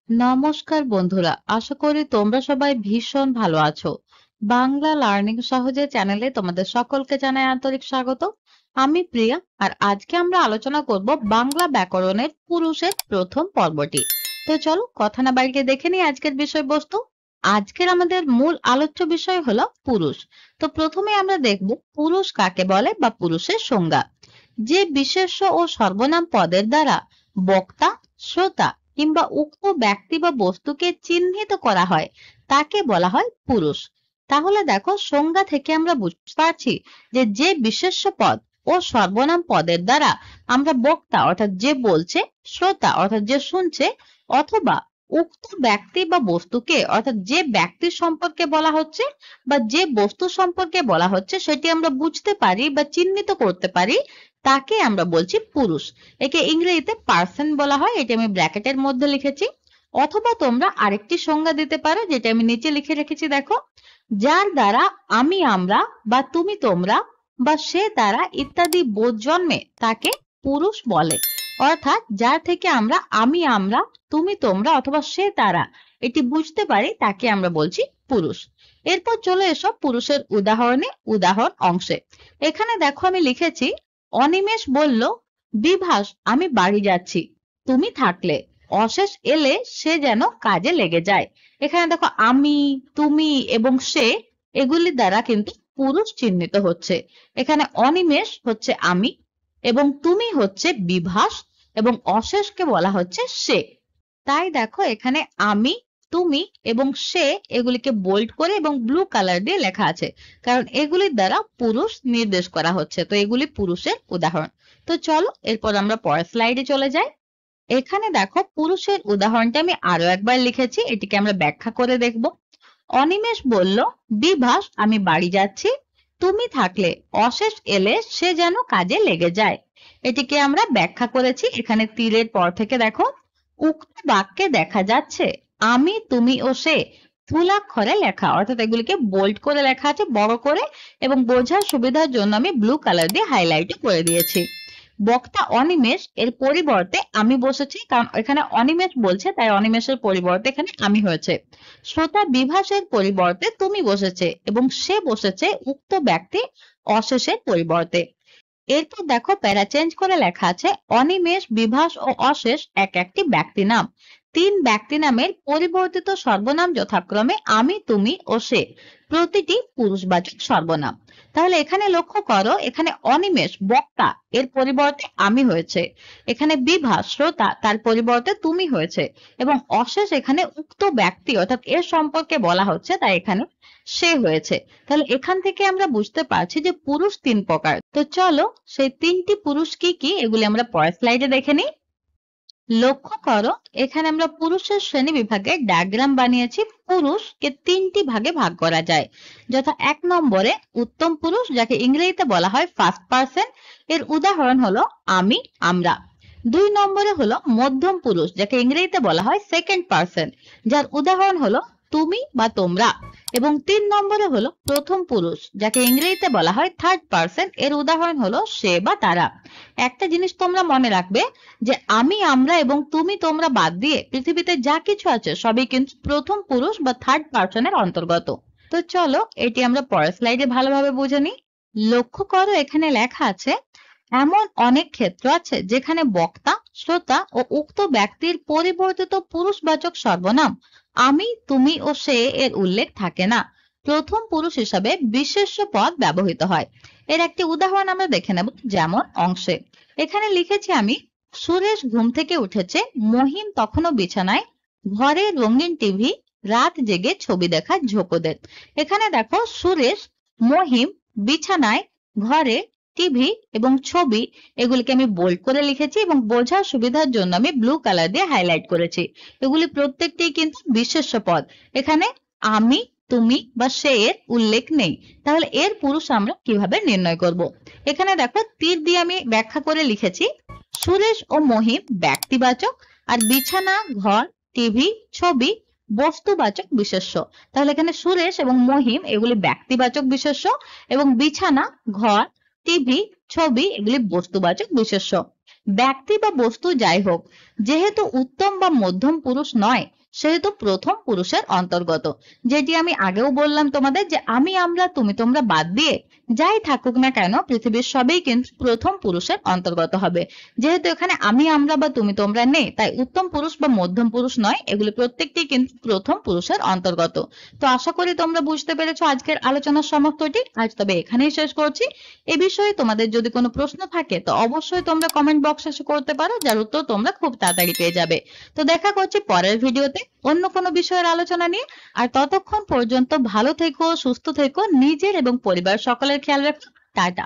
নমস্কার বন্ধুরা, আশা করি তোমরা সবাই ভীষণ ভালো আছো। বাংলা লার্নিং সহজে চ্যানেলে তোমাদের সকলকে জানাই আন্তরিক স্বাগত। আমি প্রিয়া, আর আজকে আমরা আলোচনা করব বাংলা ব্যাকরণের পুরুষের প্রথম পর্বটি। তো চলো কথা না বাড়িয়ে দেখে নিই আজকের বিষয়বস্তু। আজকের আমাদের মূল আলোচ্য বিষয় হলো পুরুষ। তো প্রথমে আমরা দেখব পুরুষ কাকে বলে বা পুরুষের সংজ্ঞা। যে বিশেষ্য ও সর্বনাম পদের দ্বারা বক্তা, শ্রোতা কিংবা উক্ত ব্যক্তি বা বস্তুকে চিহ্নিত করা হয় তাকে বলা হয় পুরুষ। তাহলে দেখো, সংজ্ঞা থেকে আমরা বুঝতে পারছি যে যে বিশেষ্য পদ ও সর্বনাম পদের দ্বারা আমরা বক্তা অর্থাৎ যে বলছে, শ্রোতা অর্থাৎ যে শুনছে, অথবা উক্ত ব্যক্তি বা বস্তুকে অর্থাৎ যে ব্যক্তির সম্পর্কে বলা হচ্ছে বা যে বস্তু সম্পর্কে বলা হচ্ছে সেটি আমরা বুঝতে পারি বা চিহ্নিত করতে পারি, তাকে আমরা বলছি পুরুষ। একে ইংরেজিতে পার্সন বলা হয়, এটা আমি ব্র্যাকেটের মধ্যে লিখেছি। অথবা তোমরা আরেকটি সংজ্ঞা দিতে পারো, যেটা আমি নিচে লিখে রেখেছি দেখো, যার দ্বারা আমি আমরা বা তুমি তোমরা বা সে তারা ইত্যাদি বোধ জন্মে তাকে পুরুষ বলে। অর্থাৎ যার থেকে আমরা আমি আমরা, তুমি তোমরা অথবা সে তারা এটি বুঝতে পারি তাকে আমরা বলছি পুরুষ। এরপর চলে এসো পুরুষের উদাহরণ অংশে। এখানে দেখো আমি লিখেছি, অনিমেষ বলল, বিভাস আমি বাড়ি যাচ্ছি, তুমি থাকলে অশেষ এলে সে যেন কাজে লেগে যায়। এখানে দেখো আমি, তুমি এবং সে এগুলি দ্বারা কিন্তু পুরুষ চিহ্নিত হচ্ছে। এখানে অনিমেষ হচ্ছে আমি, এবং তুমি হচ্ছে বিভাস, এবং অশেষকে বলা হচ্ছে সে। তাই দেখো এখানে আমি, তুমি এবং সে এগুলিকে বোল্ড করে এবং ব্লু কালার দিয়ে লেখা আছে, কারণ এগুলির দ্বারা পুরুষ নির্দেশ করা হচ্ছে। তো এগুলি পুরুষের উদাহরণ। তো চলো এরপর আমরা পরের স্লাইডে চলে যাই। এখানে দেখো পুরুষের উদাহরণটা আমি আরো একবার লিখেছি, এটিকে আমরা ব্যাখ্যা করে দেখব। অনিমেষ বলল, বিভাস আমি বাড়ি যাচ্ছি, তুমি থাকলে অশেষ এলে সে যেন কাজে লেগে যায়। এটিকে আমরা ব্যাখ্যা করেছি। এখানে তীরের পর থেকে দেখো, উক্ত বাক্যে দেখা যাচ্ছে আমি, তুমি ও সে স্থূলাক্ষরে লেখা, অর্থাৎ এগুলিকে বোল্ড করে লেখা আছে বড় করে, এবং বোঝার সুবিধার জন্য আমি ব্লু কালার দিয়ে হাইলাইট করে দিয়েছি। বক্তা অনিমেষ এর পরিবর্তে আমি বসেছি, কারণ এখানে অনিমেষ বলছে তাই অনিমেষের পরিবর্তে এখানে আমি হয়েছে। শ্রোতা বিভাসের পরিবর্তে তুমি বসেছে, এবং সে বসেছে উক্ত ব্যক্তি অশেষের পরিবর্তে। এরপর দেখো প্যারা চেঞ্জ করে লেখা আছে, অনিমেষ, বিভাস ও অশেষ এক একটি ব্যক্তি নাম। তিন ব্যক্তি নামের পরিবর্তিত সর্বনাম যথাক্রমে আমি, তুমি ও সে, প্রতিটি পুরুষবাচক সর্বনাম। তাহলে এখানে লক্ষ্য করো, এখানে অনিমেষ বক্তা এর পরিবর্তে আমি হয়েছে, এখানে বিভাস শ্রোতা তার পরিবর্তে তুমি হয়েছে, এবং অশেষ এখানে উক্ত ব্যক্তি অর্থাৎ এর সম্পর্কে বলা হচ্ছে তাই এখানে সে হয়েছে। তাহলে এখান থেকে আমরা বুঝতে পারছি যে পুরুষ তিন প্রকার। তো চলো সেই তিনটি পুরুষ কি কি এগুলি আমরা পরের স্লাইডে দেখে নিই। লক্ষ্য করো, এখানে আমরা পুরুষের শ্রেণী বিভাগে ডায়াগ্রাম বানিয়েছি। পুরুষকে তিনটি ভাগে ভাগ করা যায়, যথা এক নম্বরে উত্তম পুরুষ, যাকে ইংরেজিতে বলা হয় ফার্স্ট পারসন, এর উদাহরণ হলো আমি, আমরা। দুই নম্বরে হলো মধ্যম পুরুষ, যাকে ইংরেজিতে বলা হয় সেকেন্ড পারসন, যার উদাহরণ হলো তুমি বা তোমরা। এবং তিন নম্বরে হলো প্রথম পুরুষ, যাকে ইংরেজিতে বলা হয় থার্ড পারসন, এর উদাহরণ হলো সে বা তারা। একটা জিনিস তোমরা মনে রাখবে, যে আমি, আমরা এবং তুমি, তোমরা বাদ দিয়ে পৃথিবীতে যা কিছু আছে সবই কিন্তু প্রথম পুরুষ বা থার্ড পারসনের অন্তর্গত। তো চলো এটি আমরা পরের স্লাইডে ভালোভাবে বুঝে নিই। লক্ষ্য করো, এখানে লেখা আছে, এমন অনেক ক্ষেত্র আছে যেখানে বক্তা, শ্রোতা ও উক্ত ব্যক্তির পরিবর্তিত পুরুষবাচক সর্বনাম আমি, তুমি ও সে এর উল্লেখ থাকে না। প্রথম পুরুষ হিসাবে বিশেষ্য পদ ব্যবহৃত হয়। এর একটি উদাহরণ আমরা দেখে নেব, যেমন অংশে। এখানে লিখেছি আমি, সুরেশ ঘুম থেকে উঠেছে, মহিম তখনও বিছানায়, ঘরে রঙিন টিভি, রাত জেগে ছবি দেখা ঝোঁকোদের। এখানে দেখো সুরেশ, মহিম, বিছানায়, ঘরে, টিভি এবং ছবি এগুলিকে আমি বোল্ড করে লিখেছি, এবং বোঝার সুবিধার জন্য আমি ব্লু কালার দিয়ে হাইলাইট করেছি। এগুলি প্রত্যেকটি কিন্তু বিশেষ্য পদ। এখানে আমি, তুমি বা সে এর উল্লেখ নেই। তাহলে এর পুরুষ আমরা কিভাবে নির্ণয় করব? এখানে দেখো তীর দিয়ে আমি ব্যাখ্যা করে লিখেছি, সুরেশ ও মহিম ব্যক্তিবাচক, আর বিছানা, ঘর, টিভি, ছবি বস্তুবাচক বিশেষ্য। তাহলে এখানে সুরেশ এবং মহিম এগুলি ব্যক্তিবাচক বিশেষ্য, এবং বিছানা, ঘর, টিভি, ছবি এগুলি বস্তুবাচক বিশেষ্য। ব্যক্তি বা বস্তু যাই হোক, যেহেতু উত্তম বা মধ্যম পুরুষ নয় সেহেতু প্রথম পুরুষের অন্তর্গত। যেটি আমি আগেও বললাম তোমাদের যে আমি আমরা তুমি তোমরা বাদ দিয়ে যাই থাকুক না কেন পৃথিবীর সবই কিন্তু প্রথম পুরুষের অন্তর্গত হবে। যেহেতু এখানে আমি আমরা বা তুমি তোমরা নেই, তাই উত্তম পুরুষ বা মধ্যম পুরুষ নয়, এগুলি প্রত্যেকটি কিন্তু প্রথম পুরুষের অন্তর্গত। তো আশা করি তোমরা বুঝতে পেরেছো আজকের আলোচনার সমাপ্তটি। আজ তবে এখানেই শেষ করছি। এ বিষয়ে তোমাদের যদি কোনো প্রশ্ন থাকে তো অবশ্যই তোমরা কমেন্ট বক্সে করতে পারো, যার উত্তর তোমরা খুব তাড়াতাড়ি পেয়ে যাবে। তো দেখা করছি পরের ভিডিওতে অন্য কোনো বিষয়ের আলোচনা নিয়ে। আর ততক্ষণ পর্যন্ত ভালো থেকো, সুস্থ থেকো, নিজের এবং পরিবার সকলের খেয়াল রাখো। টাটা।